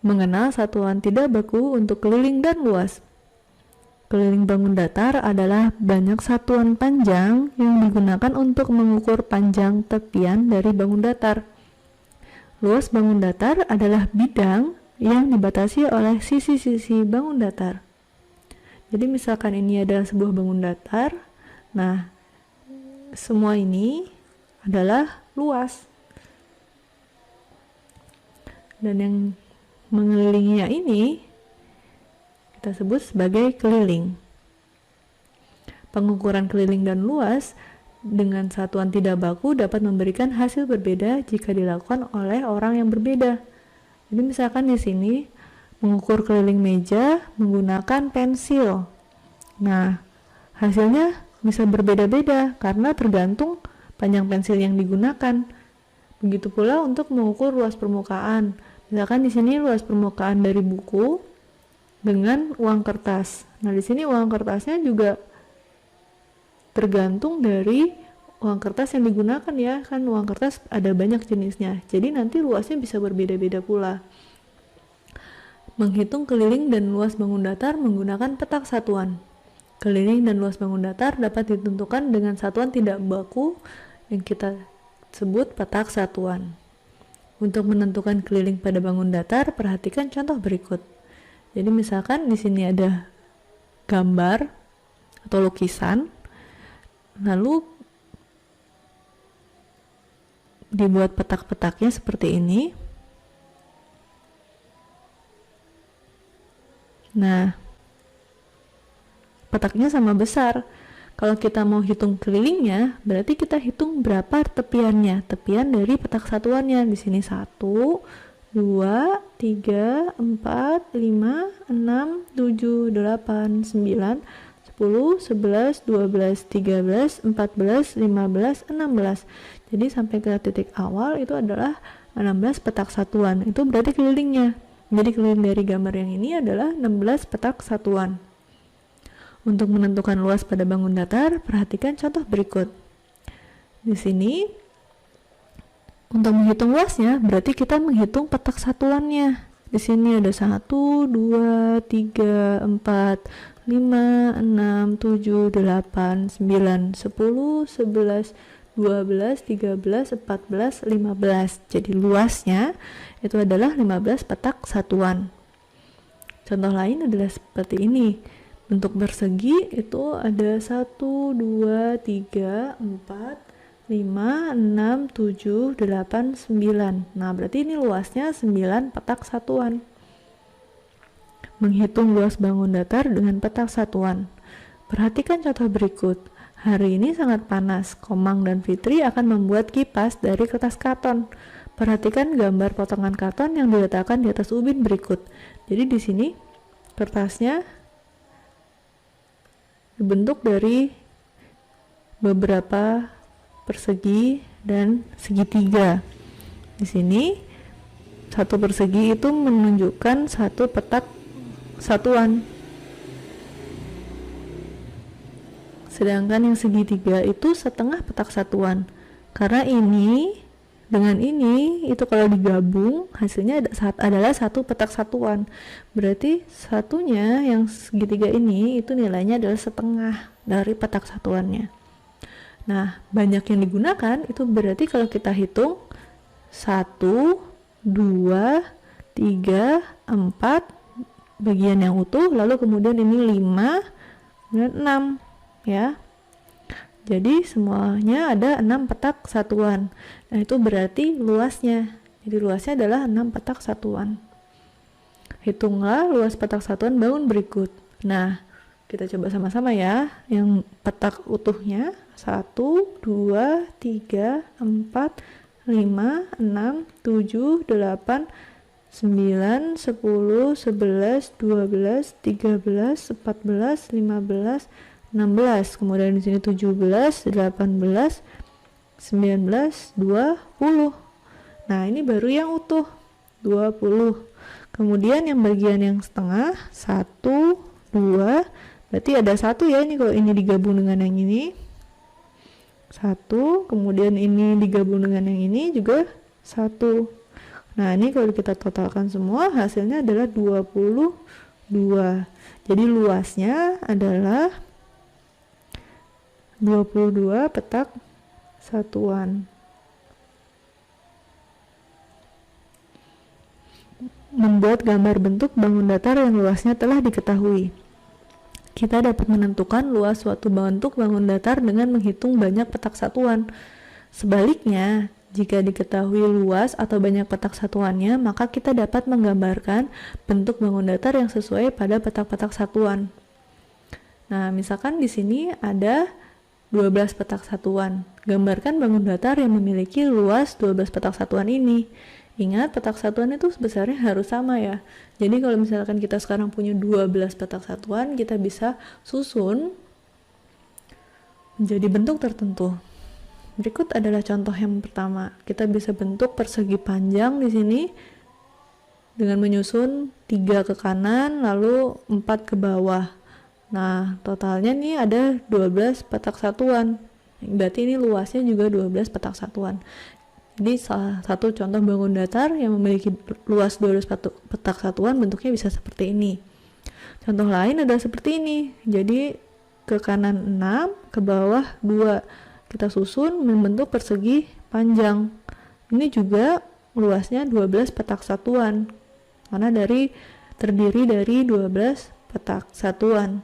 Mengenal satuan tidak baku untuk keliling dan luas. Keliling bangun datar adalah banyak satuan panjang yang digunakan untuk mengukur panjang tepian dari bangun datar. Luas bangun datar adalah bidang yang dibatasi oleh sisi-sisi bangun datar. Jadi misalkan ini adalah sebuah bangun datar, nah semua ini adalah luas. Dan yang mengelilinginya ini kita sebut sebagai keliling. Pengukuran keliling dan luas dengan satuan tidak baku dapat memberikan hasil berbeda jika dilakukan oleh orang yang berbeda. Jadi misalkan di sini mengukur keliling meja menggunakan pensil. Nah, hasilnya bisa berbeda-beda karena tergantung panjang pensil yang digunakan. Begitu pula untuk mengukur luas permukaan. Misalkan di sini luas permukaan dari buku dengan uang kertas. Nah, di sini uang kertasnya juga tergantung dari uang kertas yang digunakan ya. Kan uang kertas ada banyak jenisnya. Jadi nanti luasnya bisa berbeda-beda pula. Menghitung keliling dan luas bangun datar menggunakan petak satuan. Keliling dan luas bangun datar dapat ditentukan dengan satuan tidak baku yang kita sebut petak satuan. Untuk menentukan keliling pada bangun datar, perhatikan contoh berikut. Jadi misalkan di sini ada gambar atau lukisan, lalu dibuat petak-petaknya seperti ini. Nah, petaknya sama besar. Kalau kita mau hitung kelilingnya, berarti kita hitung berapa tepiannya. Tepian dari petak satuannya. Di sini 1, 2, 3, 4, 5, 6, 7, 8, 9, 10, 11, 12, 13, 14, 15, 16. Jadi sampai ke titik awal itu adalah 16 petak satuan. Itu berarti kelilingnya. Jadi keliling dari gambar yang ini adalah 16 petak satuan. Untuk menentukan luas pada bangun datar, perhatikan contoh berikut. Di sini, untuk menghitung luasnya, berarti kita menghitung petak satuannya. Di sini ada 1, 2, 3, 4, 5, 6, 7, 8, 9, 10, 11, 12, 13, 14, 15. Jadi luasnya itu adalah 15 petak satuan. Contoh lain adalah seperti ini. Bentuk persegi itu ada 1, 2, 3, 4, 5, 6, 7, 8, 9. Nah, berarti ini luasnya 9 petak satuan. Menghitung luas bangun datar dengan petak satuan. Perhatikan contoh berikut. Hari ini sangat panas. Komang dan Fitri akan membuat kipas dari kertas karton. Perhatikan gambar potongan karton yang diletakkan di atas ubin berikut. Jadi di sini kertasnya dibentuk dari beberapa persegi dan segitiga. Di sini satu persegi itu menunjukkan satu petak satuan. Sedangkan yang segitiga itu setengah petak satuan. Karena ini dengan ini itu kalau digabung hasilnya adalah satu petak satuan. Berarti satunya yang segitiga ini itu nilainya adalah setengah dari petak satuannya. Nah, banyak yang digunakan itu berarti kalau kita hitung 1, 2, 3, 4 bagian yang utuh, lalu kemudian ini 5 dan 6 ya. Jadi semuanya ada 6 petak satuan. Nah, itu berarti luasnya. Jadi luasnya adalah 6 petak satuan. Hitunglah luas petak satuan bangun berikut. Nah, kita coba sama-sama ya. Yang petak utuhnya 1, 2, 3, 4, 5, 6, 7, 8, 9, 10, 11, 12, 13, 14, 15, 16, kemudian di sini 17, 18, 19, 20. Nah, ini baru yang utuh 20. Kemudian yang bagian yang setengah 1, 2, berarti ada 1 ya, ini kalau ini digabung dengan yang ini 1, kemudian ini digabung dengan yang ini juga 1. Nah, ini kalau kita totalkan semua hasilnya adalah 22. Jadi luasnya adalah 22 petak satuan. Membuat gambar bentuk bangun datar yang luasnya telah diketahui. Kita dapat menentukan luas suatu bentuk bangun datar dengan menghitung banyak petak satuan. Sebaliknya, jika diketahui luas atau banyak petak satuannya, maka kita dapat menggambarkan bentuk bangun datar yang sesuai pada petak-petak satuan. Nah, misalkan di sini ada 12 petak satuan. Gambarkan bangun datar yang memiliki luas 12 petak satuan ini. Ingat, petak satuan itu sebesarnya harus sama ya. Jadi kalau misalkan kita sekarang punya 12 petak satuan, kita bisa susun menjadi bentuk tertentu. Berikut adalah contoh yang pertama. Kita bisa bentuk persegi panjang di sini dengan menyusun 3 ke kanan lalu 4 ke bawah. Nah, totalnya nih ada 12 petak satuan. Berarti ini luasnya juga 12 petak satuan. Jadi salah satu contoh bangun datar yang memiliki luas 12 petak satuan bentuknya bisa seperti ini. Contoh lain adalah seperti ini. Jadi ke kanan 6, ke bawah 2. Kita susun membentuk persegi panjang. Ini juga luasnya 12 petak satuan. Karena terdiri dari 12 petak satuan.